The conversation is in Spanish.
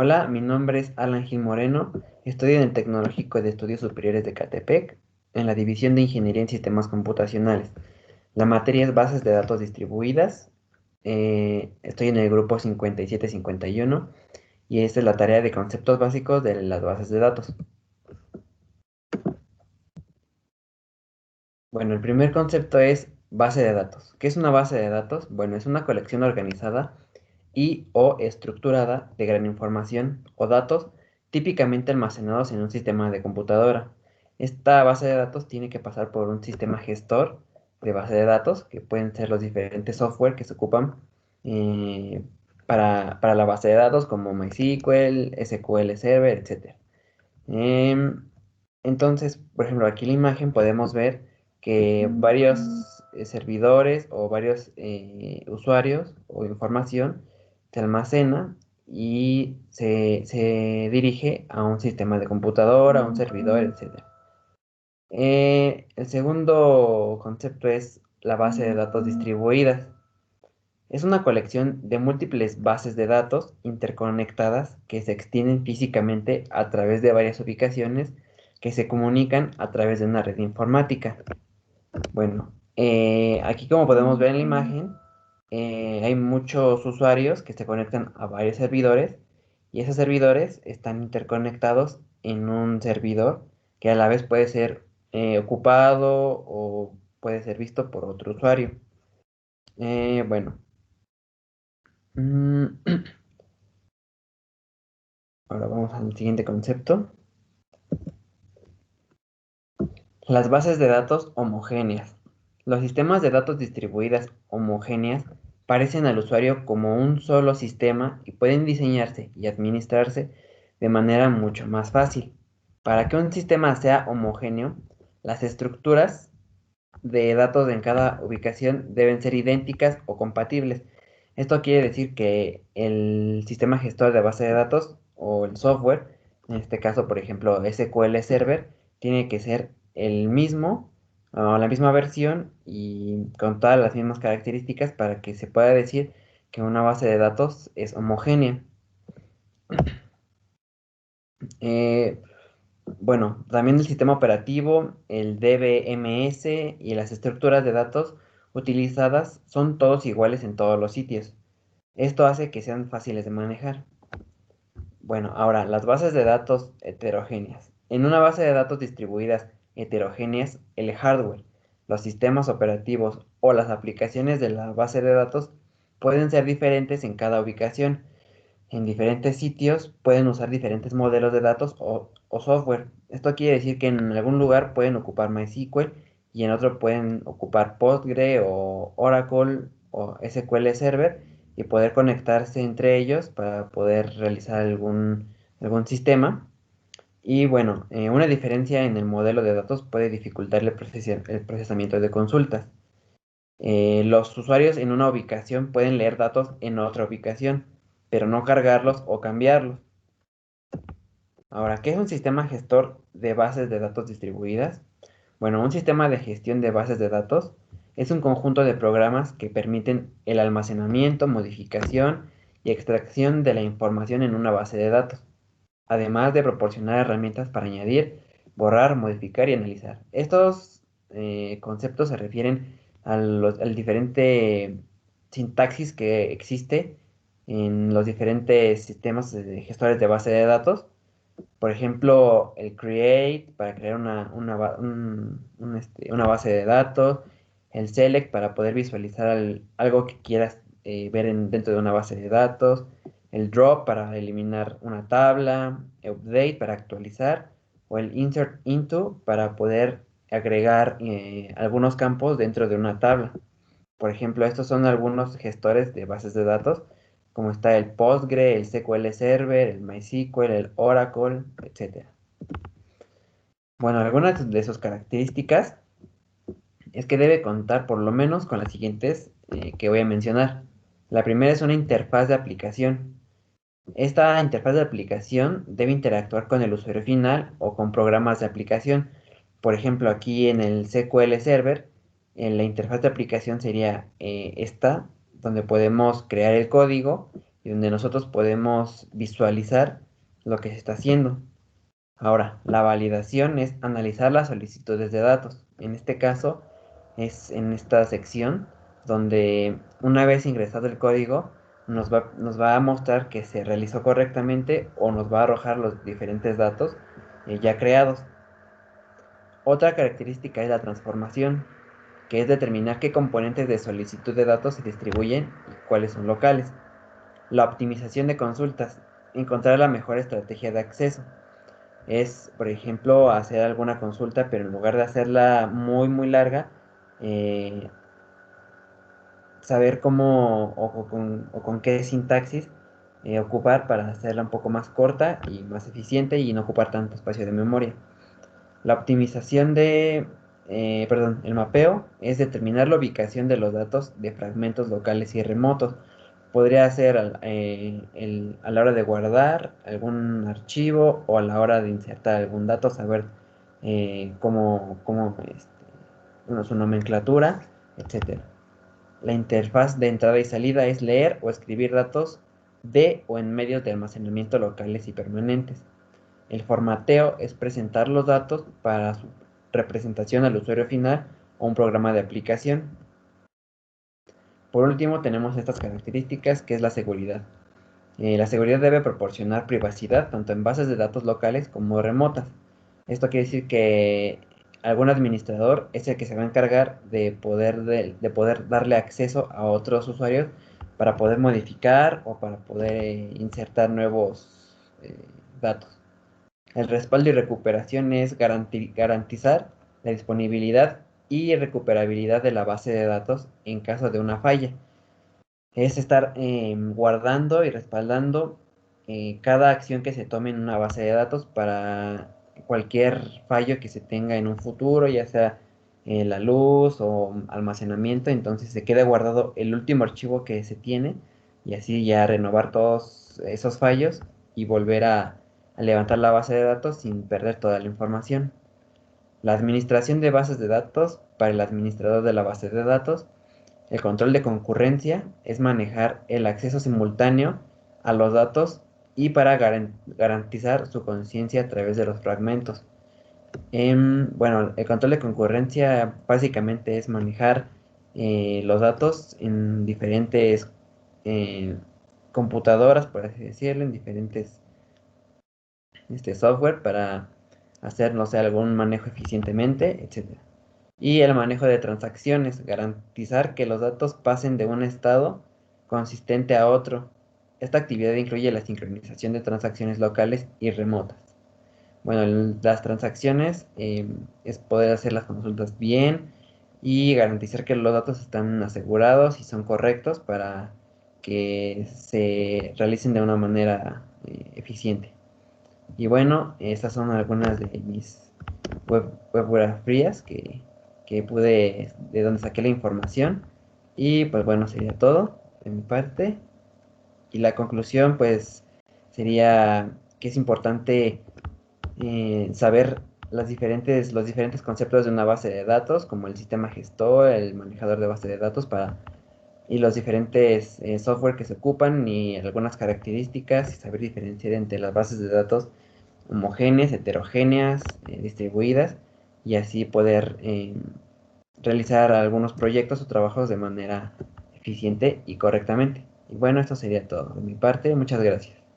Hola, mi nombre es Alan Gil Moreno, estudio en el Tecnológico de Estudios Superiores de Catepec, en la División de Ingeniería en Sistemas Computacionales. La materia es Bases de Datos Distribuidas. Estoy en el grupo 5751 y esta es la tarea de conceptos básicos de las bases de datos. Bueno, el primer concepto es base de datos. ¿Qué es una base de datos? Bueno, es una colección organizada y o estructurada de gran información o datos típicamente almacenados en un sistema de computadora. Esta base de datos tiene que pasar por un sistema gestor de base de datos, que pueden ser los diferentes software que se ocupan eh, para la base de datos, como MySQL, SQL Server, etc. Em, entonces, por ejemplo, aquí en la imagen podemos ver que varios servidores o varios usuarios o información se almacena y se dirige a un sistema de computadora, a un servidor, etc. El segundo concepto es la base de datos distribuidas. Es una colección de múltiples bases de datos interconectadas que se extienden físicamente a través de varias ubicaciones que se comunican a través de una red informática. Bueno, aquí como podemos ver en la imagen, hay muchos usuarios que se conectan a varios servidores y esos servidores están interconectados en un servidor que a la vez puede ser ocupado o puede ser visto por otro usuario. Bueno. Mm, Ahora vamos al siguiente concepto. Las bases de datos homogéneas. Los sistemas de datos distribuidas homogéneas parecen al usuario como un solo sistema y pueden diseñarse y administrarse de manera mucho más fácil. Para que un sistema sea homogéneo, las estructuras de datos en cada ubicación deben ser idénticas o compatibles. Esto quiere decir que el sistema gestor de base de datos o el software, en este caso, por ejemplo, SQL Server, tiene que ser el mismo o la misma versión y con todas las mismas características para que se pueda decir que una base de datos es homogénea. Eh, Bueno, también el sistema operativo, el DBMS y las estructuras de datos utilizadas son todos iguales en todos los sitios. Esto hace que sean fáciles de manejar. Bueno, ahora, las bases de datos heterogéneas. En una base de datos distribuidas heterogéneas, el hardware, los sistemas operativos o las aplicaciones de la base de datos pueden ser diferentes en cada ubicación. En diferentes sitios pueden usar diferentes modelos de datos o software. Esto quiere decir que en algún lugar pueden ocupar MySQL y en otro pueden ocupar Postgre o Oracle o SQL Server y poder conectarse entre ellos para poder realizar algún sistema. Y bueno, una diferencia en el modelo de datos puede dificultar el procesamiento de consultas. Los usuarios en una ubicación pueden leer datos en otra ubicación, pero no cargarlos o cambiarlos. Ahora, ¿qué es un sistema gestor de bases de datos distribuidas? Bueno, un sistema de gestión de bases de datos es un conjunto de programas que permiten el almacenamiento, modificación y extracción de la información en una base de datos, además de proporcionar herramientas para añadir, borrar, modificar y analizar. Estos conceptos se refieren al diferente sintaxis que existe en los diferentes sistemas de gestores de base de datos. Por ejemplo, el create para crear una base de datos, el select para poder visualizar algo que quieras ver dentro de una base de datos, el drop para eliminar una tabla, update para actualizar, o el insert into para poder agregar algunos campos dentro de una tabla. Por ejemplo, estos son algunos gestores de bases de datos, como está el Postgre, el SQL Server, el MySQL, el Oracle, etc. Bueno, algunas de sus características es que debe contar por lo menos con las siguientes que voy a mencionar. La primera es una interfaz de aplicación. Esta interfaz de aplicación debe interactuar con el usuario final o con programas de aplicación. Por ejemplo, aquí en el SQL Server, en la interfaz de aplicación sería esta, donde podemos crear el código y donde nosotros podemos visualizar lo que se está haciendo. Ahora, la validación es analizar las solicitudes de datos. En este caso, es en esta sección donde una vez ingresado el código, nos va a mostrar que se realizó correctamente o nos va a arrojar los diferentes datos ya creados. Otra característica es la transformación, que es determinar qué componentes de solicitud de datos se distribuyen y cuáles son locales. La optimización de consultas, encontrar la mejor estrategia de acceso. Es, por ejemplo, hacer alguna consulta, pero en lugar de hacerla muy larga, eh, saber cómo o con qué sintaxis ocupar para hacerla un poco más corta y más eficiente y no ocupar tanto espacio de memoria. La optimización perdón, el mapeo es determinar la ubicación de los datos de fragmentos locales y remotos. Podría ser a la hora de guardar algún archivo o a la hora de insertar algún dato, saber bueno, su nomenclatura, etcétera. La interfaz de entrada y salida es leer o escribir datos de o en medios de almacenamiento locales y permanentes. El formateo es presentar los datos para su representación al usuario final o un programa de aplicación. Por último, tenemos estas características que es la seguridad. La seguridad debe proporcionar privacidad tanto en bases de datos locales como remotas. Esto quiere decir que algún administrador es el que se va a encargar de poder darle acceso a otros usuarios para poder modificar o para poder insertar nuevos datos. El respaldo y recuperación es garantizar la disponibilidad y recuperabilidad de la base de datos en caso de una falla. Es estar guardando y respaldando cada acción que se tome en una base de datos para cualquier fallo que se tenga en un futuro, ya sea la luz o almacenamiento, entonces se queda guardado el último archivo que se tiene y así ya renovar todos esos fallos y volver a levantar la base de datos sin perder toda la información. La administración de bases de datos para el administrador de la base de datos. El control de concurrencia es manejar el acceso simultáneo a los datos y para garantizar su conciencia a través de los fragmentos. Bueno, el control de concurrencia básicamente es manejar los datos en diferentes eh, computadoras, por así decirlo, en diferentes software para hacer, no sé, algún manejo eficientemente, etcétera. Y el manejo de transacciones, garantizar que los datos pasen de un estado consistente a otro. Esta actividad incluye la sincronización de transacciones locales y remotas. Bueno, las transacciones es poder hacer las consultas bien y garantizar que los datos están asegurados y son correctos para que se realicen de una manera eficiente. Y bueno, estas son algunas de mis webografías que pude, de donde saqué la información. Y pues bueno, sería todo de mi parte. Y la conclusión pues sería que es importante saber los diferentes conceptos de una base de datos, como el sistema gestor, el manejador de base de datos y los diferentes software que se ocupan y algunas características y saber diferenciar entre las bases de datos homogéneas, heterogéneas, distribuidas y así poder realizar algunos proyectos o trabajos de manera eficiente y correctamente. Y bueno, esto sería todo de mi parte. Muchas gracias.